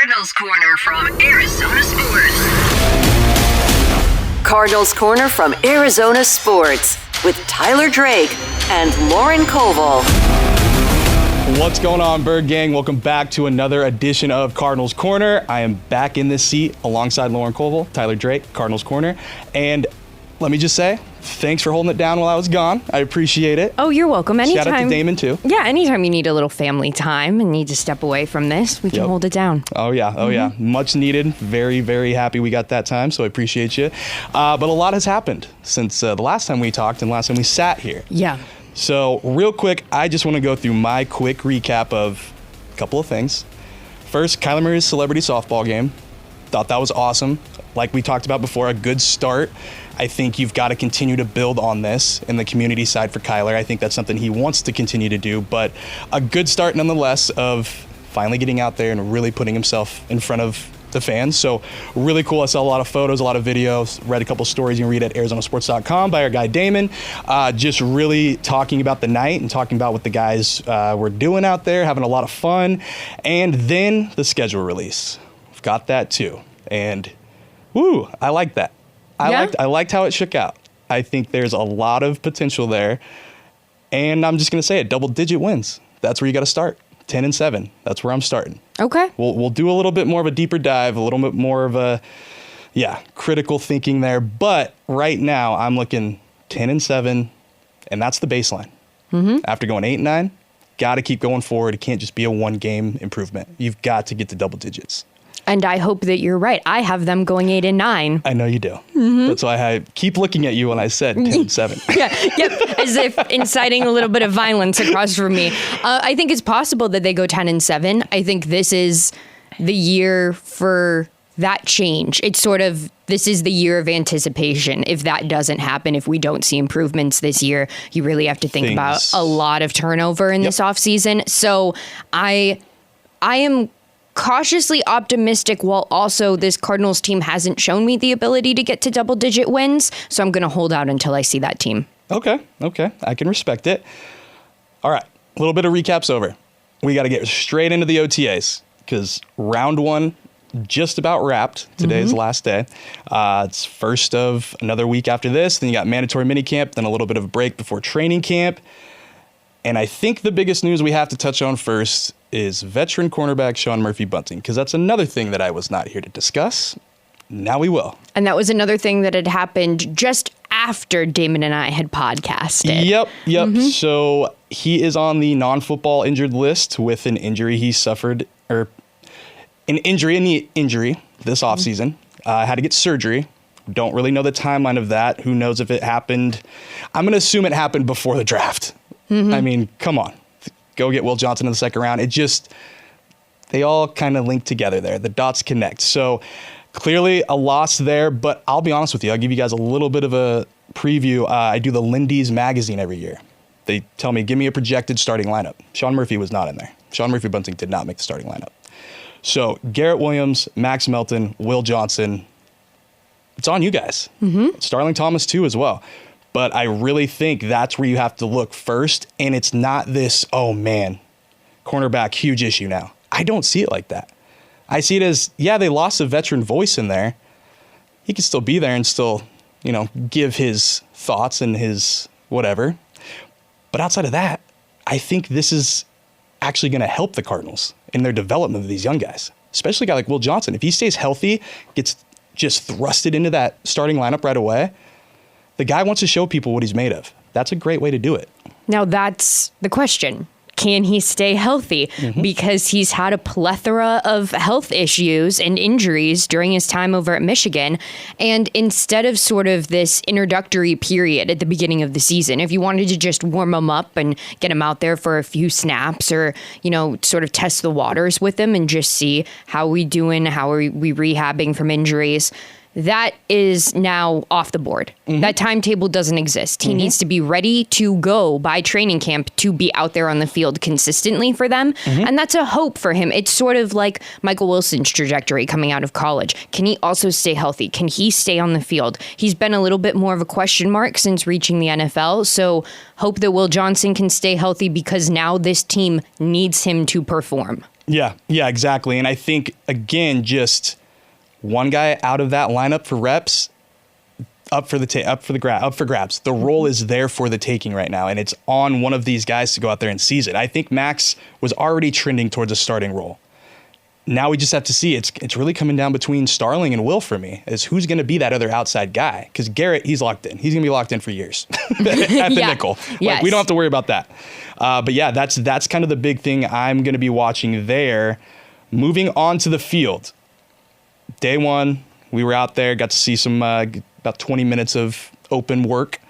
Cardinals Corner from Arizona Sports. Cardinals Corner from Arizona Sports with Tyler Drake and Lauren Koval. What's going on, Bird Gang? Welcome back to another edition of Cardinals Corner. I am back in this seat alongside Lauren Koval, Tyler Drake, Cardinals Corner. And let me just say, thanks for holding it down while I was gone. I appreciate it. Oh, you're welcome. Anytime. Shout out to Damon, too. Yeah, anytime you need a little family time and need to step away from this, we can hold it down. Oh, yeah. Much needed. Very, very happy we got that time, so I appreciate you. But a lot has happened since the last time we talked and last time we sat here. Yeah. So real quick, I just want to go through my quick recap of a couple of things. First, Kyler Murray's celebrity softball game. Thought that was awesome. Like we talked about before, a good start. I think you've got to continue to build on this in the community side for Kyler. I think that's something he wants to continue to do, but a good start nonetheless of finally getting out there and really putting himself in front of the fans. So really cool. I saw a lot of photos, a lot of videos, read a couple stories you can read at arizonasports.com by our guy Damon, just really talking about the night and talking about what the guys were doing out there, having a lot of fun. And then the schedule release. We've got that too. And woo, I like that. I liked how it shook out. I think there's a lot of potential there. And I'm just going to say it, double-digit wins. That's where you got to start. 10-7. That's where I'm starting. Okay. We'll do a little bit more of a deeper dive, a little bit more of a, critical thinking there. But right now, I'm looking 10-7, and that's the baseline. Mm-hmm. After going 8-9, got to keep going forward. It can't just be a one-game improvement. You've got to get to double digits. And I hope that you're right. I have them going 8-9. I know you do. Mm-hmm. That's why I keep looking at you when I said 10-7. Yep, as if inciting a little bit of violence across from me. I think it's possible that they go 10-7. I think this is the year for that change. It's sort of, this is the year of anticipation. If that doesn't happen, if we don't see improvements this year, you really have to think about a lot of turnover in this offseason. So I am cautiously optimistic, while also this Cardinals team hasn't shown me the ability to get to double-digit wins, so I'm going to hold out until I see that team. Okay. I can respect it. All right, a little bit of recaps over. We got to get straight into the OTAs, because round one just about wrapped. Today's the last day. It's first of another week after this. Then you got mandatory minicamp, then a little bit of a break before training camp. And I think the biggest news we have to touch on first is veteran cornerback Sean Murphy-Bunting, because that's another thing that I was not here to discuss. Now we will. And that was another thing that had happened just after Damon and I had podcasted. Yep. Mm-hmm. So he is on the non-football injured list with an injury he suffered, or an injury in the injury this offseason. Had to get surgery. Don't really know the timeline of that. Who knows if it happened. I'm going to assume it happened before the draft. Mm-hmm. I mean, come on. Go get Will Johnson in the second round. They all kind of link together there. The dots connect. So clearly a loss there, but I'll be honest with you. I'll give you guys a little bit of a preview. I do the Lindy's magazine every year. They tell me, give me a projected starting lineup. Sean Murphy was not in there. Sean Murphy-Bunting did not make the starting lineup. So Garrett Williams, Max Melton, Will Johnson, it's on you guys. Mm-hmm. Starling Thomas too as well. But I really think that's where you have to look first. And it's not this, oh man, cornerback, huge issue now. I don't see it like that. I see it as, they lost a veteran voice in there. He can still be there and still, give his thoughts and his whatever. But outside of that, I think this is actually going to help the Cardinals in their development of these young guys, especially a guy like Will Johnson. If he stays healthy, gets just thrusted into that starting lineup right away, the guy wants to show people what he's made of. That's a great way to do it. Now that's the question. Can he stay healthy? Mm-hmm. Because he's had a plethora of health issues and injuries during his time over at Michigan. And instead of sort of this introductory period at the beginning of the season, if you wanted to just warm him up and get him out there for a few snaps or, sort of test the waters with him and just see how we doing, how are we rehabbing from injuries, that is now off the board. Mm-hmm. That timetable doesn't exist. He needs to be ready to go by training camp to be out there on the field consistently for them. Mm-hmm. And that's a hope for him. It's sort of like Michael Wilson's trajectory coming out of college. Can he also stay healthy? Can he stay on the field? He's been a little bit more of a question mark since reaching the NFL. So hope that Will Johnson can stay healthy, because now this team needs him to perform. Yeah, exactly. And I think, again, just one guy out of that lineup for reps, up for grabs. The role is there for the taking right now, and it's on one of these guys to go out there and seize it. I think Max was already trending towards a starting role. Now we just have to see. It's really coming down between Starling and Will for me, is who's going to be that other outside guy. Because Garrett, he's locked in. He's going to be locked in for years at the nickel. Yes. We don't have to worry about that. But yeah, that's kind of the big thing I'm going to be watching there. Moving on to the field. Day one, we were out there, got to see some about 20 minutes of open work.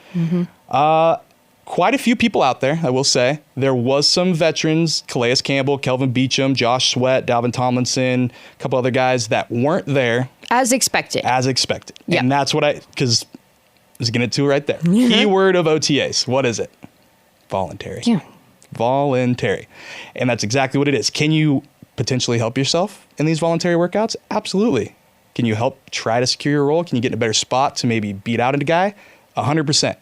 Quite a few people out there, I will say. There was some veterans, Calais Campbell, Kelvin Beachum, Josh Sweat, Dalvin Tomlinson, a couple other guys that weren't there. As expected. Yep. And that's what because I was getting to it right there. Keyword of OTAs. What is it? Voluntary. Yeah. Voluntary. And that's exactly what it is. Can you potentially help yourself in these voluntary workouts? Absolutely. Can you help try to secure your role? Can you get in a better spot to maybe beat out a guy? 100%.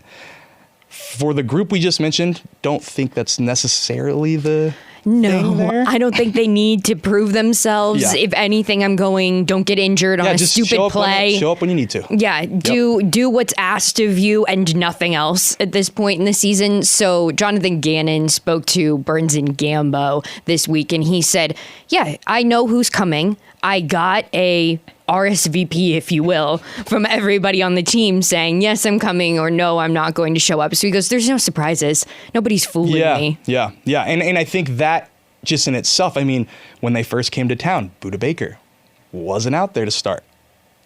For the group we just mentioned, don't think that's necessarily the thing there. I don't think they need to prove themselves. Yeah. If anything, I'm going, don't get injured on a just stupid play. Show up when you need to. Yeah, do what's asked of you and nothing else at this point in the season. So Jonathan Gannon spoke to Burns and Gambo this week, and he said, yeah, I know who's coming. I got a RSVP, if you will, from everybody on the team saying, yes, I'm coming, or no, I'm not going to show up. So he goes, there's no surprises. Nobody's fooling me. Yeah. And I think that just in itself, I mean, when they first came to town, Budda Baker wasn't out there to start.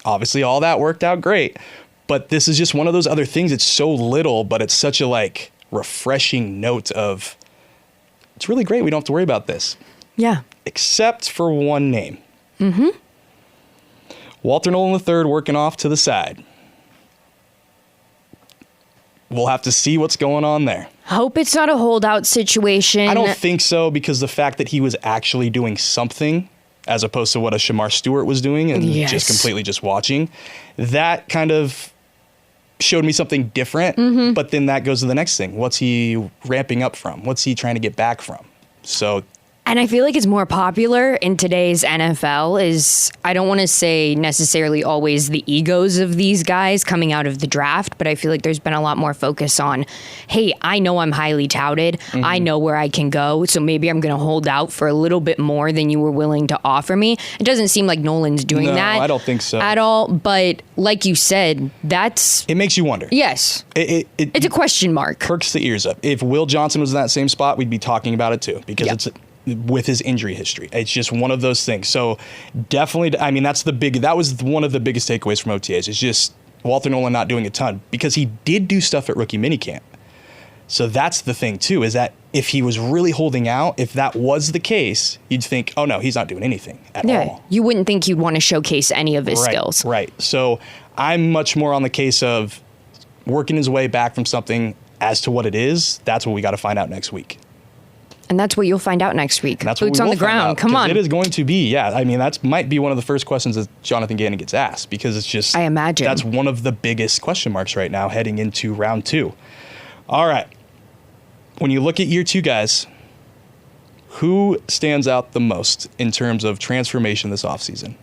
Obviously, all that worked out great. But this is just one of those other things. It's so little, but it's such a refreshing note of, it's really great. We don't have to worry about this. Yeah. Except for one name. Walter Nolan III working off to the side. We'll have to see what's going on there. Hope it's not a holdout situation. I don't think so, because the fact that he was actually doing something as opposed to what a Shamar Stewart was doing and just completely just watching, that kind of showed me something different. But then that goes to the next thing. What's he ramping up from? What's he trying to get back from? So... And I feel like it's more popular in today's NFL is, I don't want to say necessarily always the egos of these guys coming out of the draft, but I feel like there's been a lot more focus on, hey, I know I'm highly touted. I know where I can go. So maybe I'm going to hold out for a little bit more than you were willing to offer me. It doesn't seem like Nolan's doing that. I don't think so. At all. But like you said, it makes you wonder. Yes. It's a question mark. Perks the ears up. If Will Johnson was in that same spot, we'd be talking about it too, because it's with his injury history. It's just one of those things. So definitely, I mean, that was one of the biggest takeaways from OTAs. It's just Walter Nolan not doing a ton, because he did do stuff at rookie minicamp. So that's the thing too, is that if he was really holding out, if that was the case, you'd think, oh no, he's not doing anything at all. You wouldn't think you'd want to showcase any of his skills. Right. So I'm much more on the case of working his way back from something. As to what it is, that's what we got to find out next week. And that's what you'll find out next week. That's Boots on the ground. Come on. It is going to be, I mean, that might be one of the first questions that Jonathan Gannon gets asked, because it's just, I imagine, that's one of the biggest question marks right now heading into round 2. All right. When you look at year 2 guys, who stands out the most in terms of transformation this offseason?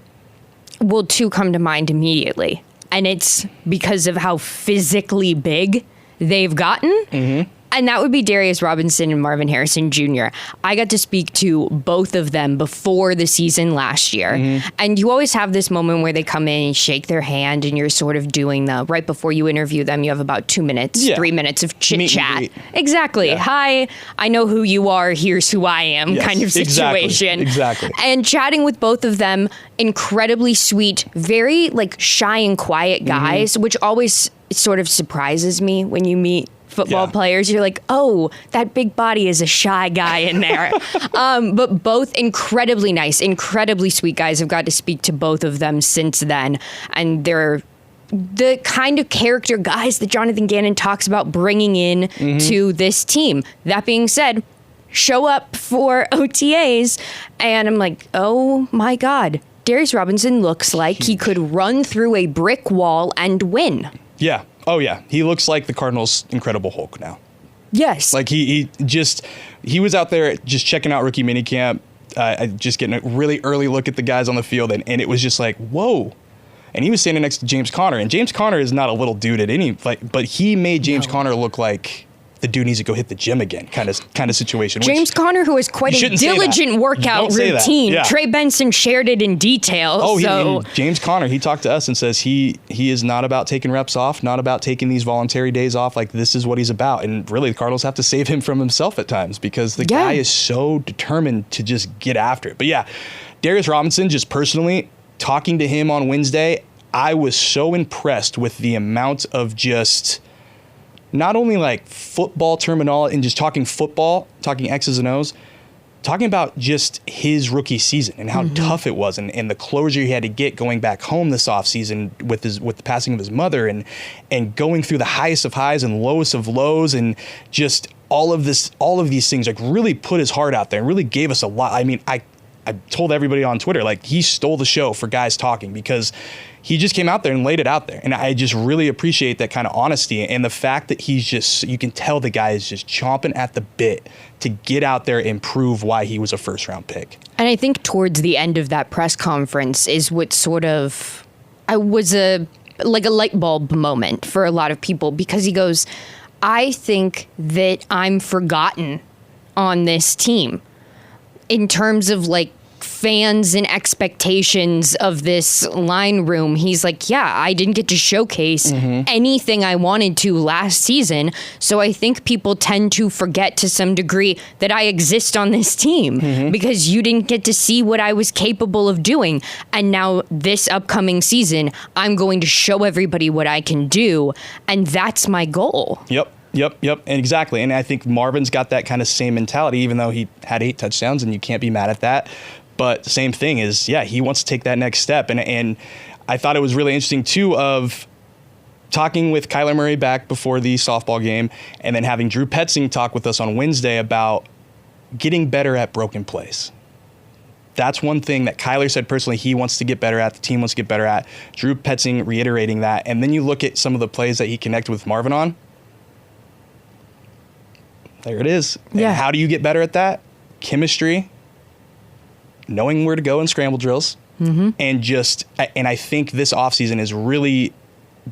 Well, 2 come to mind immediately. And it's because of how physically big they've gotten. And that would be Darius Robinson and Marvin Harrison Jr. I got to speak to both of them before the season last year. And you always have this moment where they come in and shake their hand, and you're sort of doing right before you interview them, you have about 2 minutes, 3 minutes of chit chat. Exactly. Yeah. Hi, I know who you are. Here's who I am kind of situation. Exactly. And chatting with both of them, incredibly sweet, very shy and quiet guys, which always sort of surprises me when you meet football players. You're like, oh, that big body is a shy guy in there. But both incredibly nice, incredibly sweet guys. I've got to speak to both of them since then. And they're the kind of character guys that Jonathan Gannon talks about bringing in to this team. That being said, show up for OTAs, and I'm like, oh my God. Darius Robinson looks like he could run through a brick wall and win. Yeah. Oh, yeah. He looks like the Cardinals' Incredible Hulk now. Yes. He was out there just checking out rookie minicamp. just getting a really early look at the guys on the field, and it was just like, whoa. And he was standing next to James Conner, and James Conner is not a little dude at any, but he made James Conner look like the dude needs to go hit the gym again kind of situation. James Conner, who has quite a diligent workout routine. Yeah. Trey Benson shared it in detail. Oh, James Conner, he talked to us and says he is not about taking reps off, not about taking these voluntary days off. Like, this is what he's about. And really, the Cardinals have to save him from himself at times because the guy is so determined to just get after it. But yeah, Darius Robinson, just personally, talking to him on Wednesday, I was so impressed with the amount of just not only like football terminology and just talking football, talking X's and O's, talking about just his rookie season and how tough it was and the closure he had to get going back home this offseason with the passing of his mother and going through the highest of highs and lowest of lows and just all of these things, like, really put his heart out there and really gave us a lot. I mean, I told everybody on Twitter, like, he stole the show for guys talking because he just came out there and laid it out there. And I just really appreciate that kind of honesty and the fact that you can tell the guy is just chomping at the bit to get out there and prove why he was a first round pick. And I think towards the end of that press conference is what sort of was a light bulb moment for a lot of people, because he goes, I think that I'm forgotten on this team in terms of like fans and expectations of this line room. He's like, yeah, I didn't get to showcase anything I wanted to last season. So I think people tend to forget to some degree that I exist on this team because you didn't get to see what I was capable of doing. And now this upcoming season, I'm going to show everybody what I can do. And that's my goal. Yep. And exactly. And I think Marvin's got that kind of same mentality, even though he had 8 touchdowns, and you can't be mad at that. But the same thing is, yeah, he wants to take that next step. And I thought it was really interesting, too, of talking with Kyler Murray back before the softball game and then having Drew Petzing talk with us on Wednesday about getting better at broken plays. That's one thing that Kyler said personally he wants to get better at, the team wants to get better at. Drew Petzing reiterating that. And then you look at some of the plays that he connected with Marvin on. There it is. Yeah. And how do you get better at that? Chemistry, knowing where to go in scramble drills, and I think this offseason is really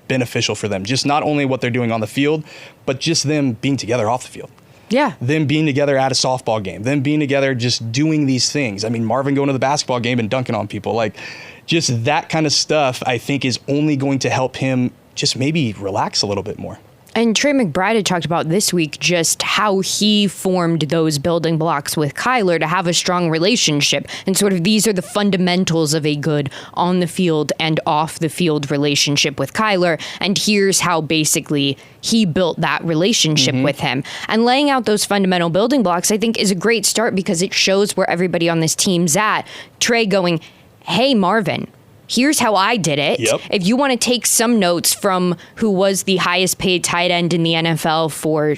beneficial for them. Just not only what they're doing on the field, but just them being together off the field. Yeah. Them being together at a softball game, them being together just doing these things. I mean, Marvin going to the basketball game and dunking on people. Like, just that kind of stuff, I think, is only going to help him just maybe relax a little bit more. And Trey McBride had talked about this week just how he formed those building blocks with Kyler to have a strong relationship. And sort of these are the fundamentals of a good on the field and off the field relationship with Kyler. And here's how basically he built that relationship with him. And laying out those fundamental building blocks, I think, is a great start because it shows where everybody on this team's at. Trey going, hey, Marvin, here's how I did it. Yep. If you want to take some notes from who was the highest paid tight end in the NFL for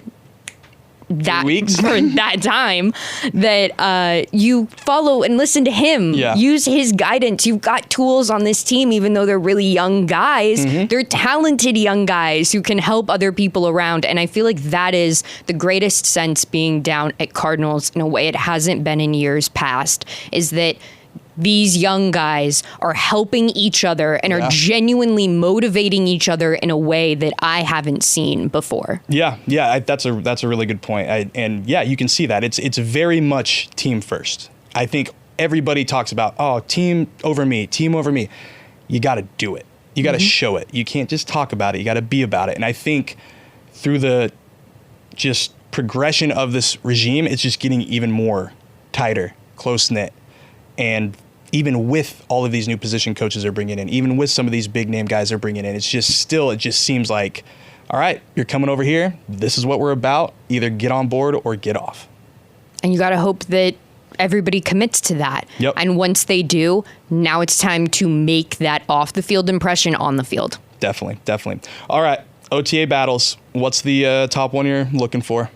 that time, that you follow and listen to him. Yeah. Use his guidance. You've got tools on this team, even though they're really young guys. They're talented young guys who can help other people around. And I feel like that is the greatest sense being down at Cardinals in a way it hasn't been in years past, is that these young guys are helping each other and are genuinely motivating each other in a way that I haven't seen before. Yeah, that's a really good point. And you can see that it's very much team first. I think everybody talks about team over me. You got to do it. You got to show it. You can't just talk about it. You got to be about it. And I think through the just progression of this regime, it's just getting even more tighter, close knit. And even with all of these new position coaches they're bringing in, even with some of these big name guys they're bringing in, it just seems like, all right, you're coming over here. This is what we're about. Either get on board or get off. And you got to hope that everybody commits to that. Yep. And once they do, now it's time to make that off the field impression on the field. Definitely. All right, OTA battles. What's the top one you're looking for?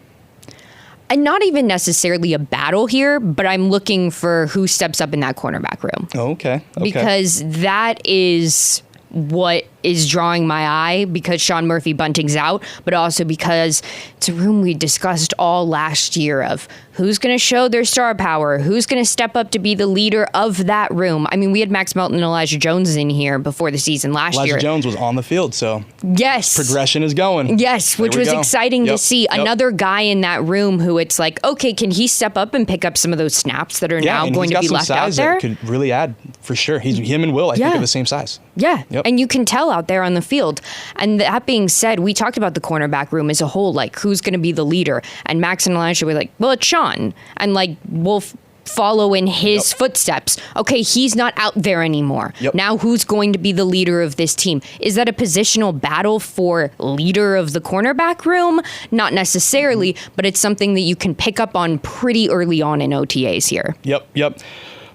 And not even necessarily a battle here, but I'm looking for who steps up in that cornerback room. Okay. Because that is what is drawing my eye because Sean Murphy-Bunting's out, but also because it's a room we discussed all last year of who's going to show their star power, who's going to step up to be the leader of that room. I mean, we had Max Melton and Elijah Jones in here before the season last year. Elijah Jones was on the field, so yes, progression is going. Yes, which was exciting to see. Yep. Another guy in that room who it's like, okay, can he step up and pick up some of those snaps that are now going to be left out there? That could really add for sure. Him and Will, I think, are the same size. Yeah, Yep. and you can tell out there on the field. And that being said, we talked about the cornerback room as a whole, like who's going to be the leader. And Max and Elijah were like, well, it's Sean. And like, we'll follow in his footsteps. Okay, he's not out there anymore. Yep. Now who's going to be the leader of this team? Is that a positional battle for leader of the cornerback room? Not necessarily, but it's something that you can pick up on pretty early on in OTAs here. Yep.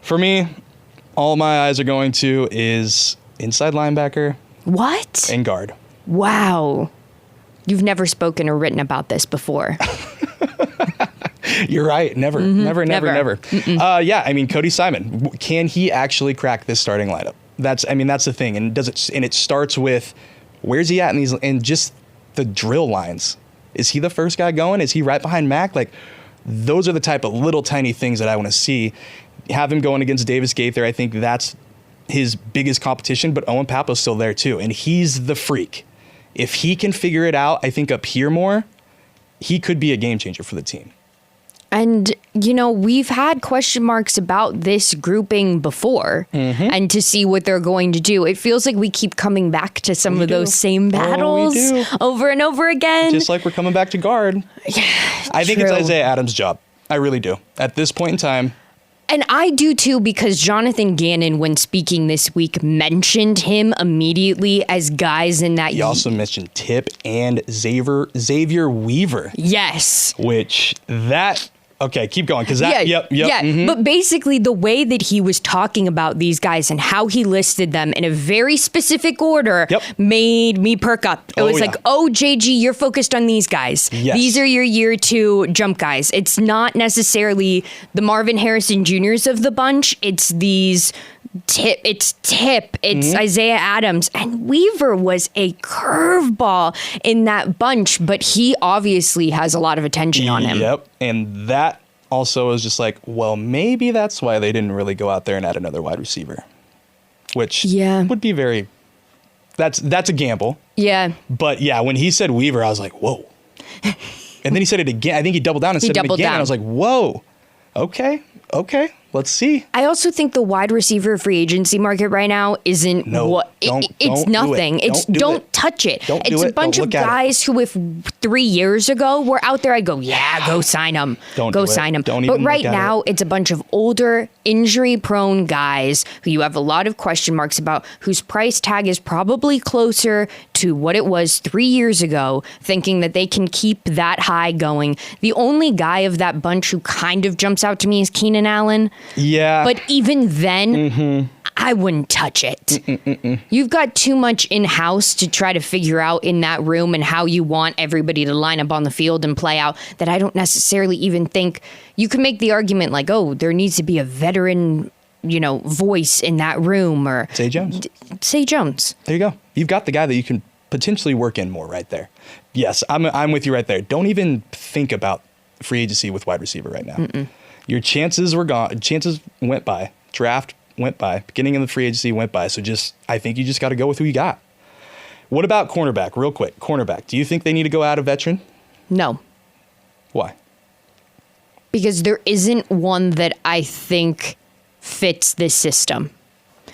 For me, all my eyes are going to is inside linebacker. What? And guard. Wow. You've never spoken or written about this before. You're right. Never. Yeah, I mean, Cody Simon. Can he actually crack this starting lineup? That's the thing. And it starts with where's he at in these and just the drill lines. Is he the first guy going? Is he right behind Mac? Like, those are the type of little tiny things that I want to see. Have him going against Davis Gaither. I think that's his biggest competition, but Owen Papa's still there too. And he's the freak. If he can figure it out, I think up here more, he could be a game changer for the team. And, we've had question marks about this grouping before and to see what they're going to do. It feels like we keep coming back to some of those same battles over and over again. Just like we're coming back to guard. Yeah, I think it's Isaiah Adams' job. I really do. At this point in time. And I do too, because Jonathan Gannon, when speaking this week, mentioned him immediately as guys in that. He also mentioned Tip and Xavier Weaver. Yes. Okay, keep going. Because that, yep. But basically, the way that he was talking about these guys and how he listed them in a very specific order made me perk up. It was like, JG, you're focused on these guys. Yes. These are your year 2 jump guys. It's not necessarily the Marvin Harrison Jr.'s of the bunch. It's these Tip, it's Isaiah Adams, and Weaver was a curveball in that bunch, but he obviously has a lot of attention on him. Yep, and that also is just like, well, maybe that's why they didn't really go out there and add another wide receiver, which would be very. That's a gamble. Yeah. But yeah, when he said Weaver, I was like, whoa. And then he said it again. I think he doubled down and said it again. And I was like, whoa. Okay. Let's see. I also think the wide receiver free agency market right now isn't it's nothing. Don't touch it. It's a bunch of guys who, if 3 years ago were out there, I'd go, go sign them. Go sign them. But right now, it's a bunch of older, injury-prone guys who you have a lot of question marks about, whose price tag is probably closer to what it was 3 years ago, thinking that they can keep that high going. The only guy of that bunch who kind of jumps out to me is Keenan Allen. Yeah. But even then, I wouldn't touch it. You've got too much in-house to try to figure out in that room and how you want everybody to line up on the field and play out, that I don't necessarily even think you can make the argument like, there needs to be a veteran, voice in that room, or Say Jones. There you go. You've got the guy that you can potentially work in more right there. Yes, I'm with you right there. Don't even think about free agency with wide receiver right now. Your chances were gone. Chances went by. Draft went by. Beginning of the free agency went by. So I think you just got to go with who you got. What about cornerback? Real quick. Cornerback. Do you think they need to go out a veteran? No. Why? Because there isn't one that I think fits this system.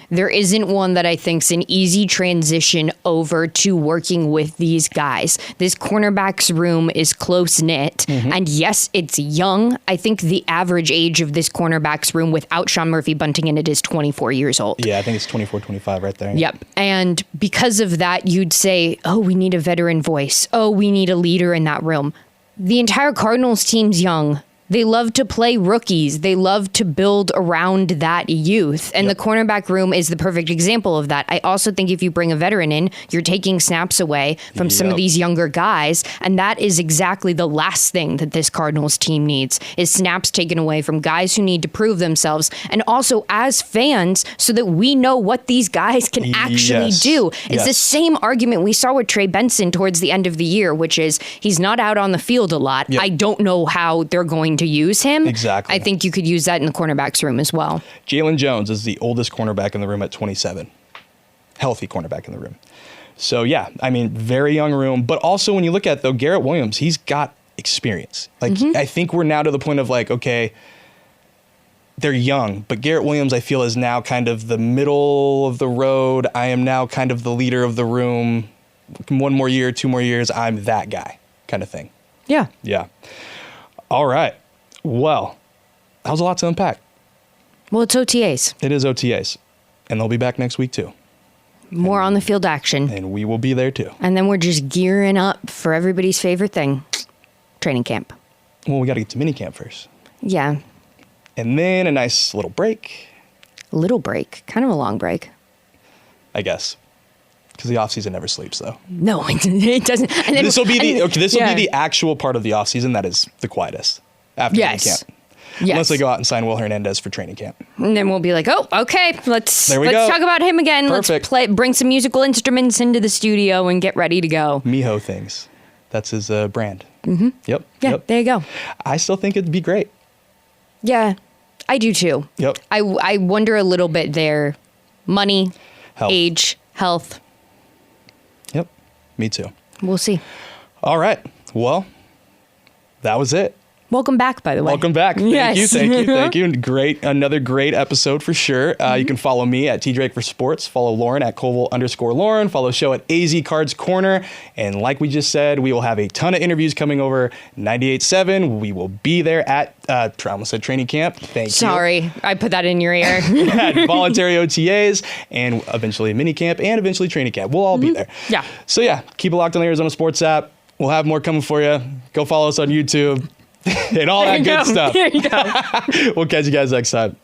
There isn't one that I think's an easy transition over to working with these guys. This cornerbacks room is close-knit, and yes, it's young. I think the average age of this cornerbacks room without Sean Murphy-Bunting in it is 24 years old. Yeah, I think it's 24, 25 right there. Yep, and because of that, you'd say, we need a veteran voice. We need a leader in that room. The entire Cardinals team's young. They love to play rookies. They love to build around that youth. And the cornerback room is the perfect example of that. I also think if you bring a veteran in, you're taking snaps away from some of these younger guys. And that is exactly the last thing that this Cardinals team needs, is snaps taken away from guys who need to prove themselves. And also as fans, so that we know what these guys can actually do. It's the same argument we saw with Trey Benson towards the end of the year, which is he's not out on the field a lot. I don't know how they're going to use him. Exactly. I think you could use that in the cornerbacks room as well. Jalen Jones is the oldest cornerback in the room at 27. Healthy cornerback in the room. So, yeah, I mean, very young room. But also when you look at, though, Garrett Williams, he's got experience. Like, I think we're now to the point of, like, okay, they're young. But Garrett Williams, I feel, is now kind of the middle of the road. I am now kind of the leader of the room. 1 more year, 2 more years, I'm that guy kind of thing. Yeah. Yeah. All right. Well, that was a lot to unpack. Well, it's OTAs. It is OTAs. And they'll be back next week, too. More on the field action. And we will be there, too. And then we're just gearing up for everybody's favorite thing, training camp. Well, we got to get to minicamp first. Yeah. And then a nice little break. Little break. Kind of a long break. I guess. Because the offseason never sleeps, though. No, it doesn't. And then, This will be the actual part of the offseason that is the quietest after training camp. Yes. Unless they go out and sign Will Hernandez for training camp. And then we'll be like, oh, okay, let's go. talk about him again. Perfect. Let's bring some musical instruments into the studio and get ready to go. Miho things. That's his brand. Mm-hmm. Yep. Yeah, there you go. I still think it'd be great. Yeah, I do too. Yep. I wonder a little bit there. Money, Health. age, health. Yep. Me too. We'll see. All right. Well, that was it. Welcome back, by the way. Welcome back. Yes. Thank you. Another great episode for sure. You can follow me at TDrake for Sports. Follow Lauren at Colville_Lauren. Follow show at AZ Cards Corner. And like we just said, we will have a ton of interviews coming over 98.7. We will be there at, I almost said training camp. Thank you. Sorry, I put that in your ear. At voluntary OTAs and eventually mini camp and eventually training camp. We'll all be there. Yeah. So yeah, keep it locked on the Arizona Sports app. We'll have more coming for you. Go follow us on YouTube. And all that good stuff. There you go. We'll catch you guys next time.